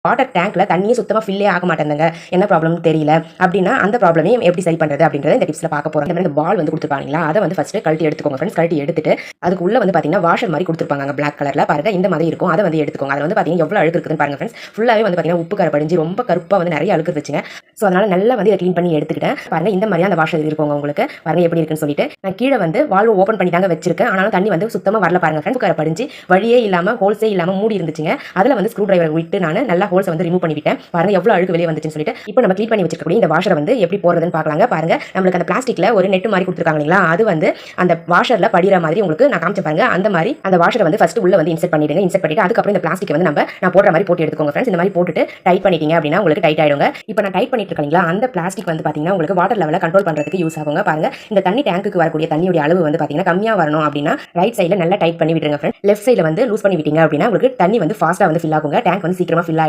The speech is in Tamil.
வாட்டர் டேங்க்ல தண்ணியே சுத்தமா ஃபில்லே ஆக மாட்டேங்குதுங்க. என்ன ப்ராப்ளம்னு தெரியல. அப்படின்னா அந்த ப்ராப்ளமையும் எப்படி சரி பண்றது அப்படின்றத இந்த டிப்ஸ்ல பார்க்க போறோம். இந்த பால் வந்து குடுத்துருப்பாங்களா, அத வந்து ஃபர்ஸ்ட் கழட்டி எடுத்துக்கோங்க ஃப்ரெண்ட்ஸ். கழட்டி எடுத்துட்டு அதுக்கு உள்ள வந்து பாத்தீங்கன்னா வாஷர் மாதிரி குடுத்துருப்பாங்க பிளாக் கலர்ல. பாருங்க இந்த மாதிரி இருக்கும். அதை வந்து எடுத்துக்கோங்க. அதுல வந்து பாத்தீங்கன்னா எவ்வளவு அழுக்கு இருக்குதுன்னு பாருங்க ஃப்ரெண்ட்ஸ். ஃபுல்லாவே வந்து பாத்தீங்கன்னா உப்பு கரை படிஞ்சு ரொம்ப கருப்பா வந்து நிறைய அழுக்கு இருந்துச்சுங்க. ஸோ அதனால நல்லா வந்து இதை க்ளீன் பண்ணி எடுத்துக்கிட்டேன். பாருங்க இந்த மாதிரி அந்த வாஷர் இருக்குங்க உங்களுக்கு. பாருங்க எப்படி இருக்குன்னு சொல்லிட்டு நான் கீழே வந்து வால்வு ஓப்பன் பண்ணி தாங்க வச்சிருக்கேன். ஆனாலும் தண்ணி வந்து சுத்தமா வரல பாருங்க ஃப்ரெண்ட்ஸ். கரை படிஞ்சு வழியே இல்லாம ஹோல்ஸே இல்லாம மூடி இருந்துச்சுங்க. அதுல வந்து ஸ்க்ரூ டிரைவர் விட்டு நான் நல்லா ஹோல்ஸ் வந்து ரிமூவ் பண்ணி பாருங்க எவ்வளவு அழுக்கு வெளியே வந்துச்சுன்னு சொல்லிட்டு இப்போ நம்ம க்ளீன் பண்ணி வச்சிருக்கக்கூடிய இந்த வாஷரை வந்து எப்படி போறதுன்னு பார்க்கலாங்க. பாருங்க நம்மளுக்கு அந்த பிளாஸ்டிக்ல ஒரு நெட் மாதிரி கொடுத்துருக்காங்க இல்லைங்களா, அது வந்து அந்த வாஷர்ல படிற மாதிரி உங்களுக்கு நான் காமிச்ச பாருங்க. அந்த மாதிரி அந்த வாஷரை வந்து ஃபர்ஸ்ட் உள்ள வந்து இன்செர்ட் பண்ணிடுங்க. இன்செர்ட் பண்ணிட்டு அதுக்கப்புறம் இந்த பிளாஸ்டிக் வந்து நான் போடுற மாதிரி போட்டு எடுத்துக்கோங்க ஃப்ரெண்ட்ஸ். இந்த மாதிரி போட்டுட்டு டைட் பண்ணிட்டீங்க அப்படின்னா உங்களுக்கு டைட் ஆயிடுங்க. இப்போ நான் டைட் பண்ணிட்டு இருக்கீங்களா, அந்த பிளாஸ்டிக் வந்து பாத்தீங்கன்னா உங்களுக்கு வாட்டர் லெவலை கண்ட்ரோல் பண்றதுக்கு யூஸ் ஆகுங்க. பாருங்க இந்த தண்ணி டேங்குக்கு வரக்கூடிய தண்ணியோட அளவு வந்து பாத்தீங்கன்னா கம்மியா வரணும் அப்படின்னா ரைட் சைடுல நல்லா டைட் பண்ணி விட்டுருங்க ஃப்ரெண்ட்ஸ். லெஃப்ட் சைடுல வந்து லூஸ் பண்ணி விட்டீங்க அப்படின்னா உங்களுக்கு தண்ணி வந்து ஃபாஸ்டா வந்து ஃபில் ஆகுங்க. டேங்க் வந்து சீக்கிரமா ஃபில் ஆயிடும்.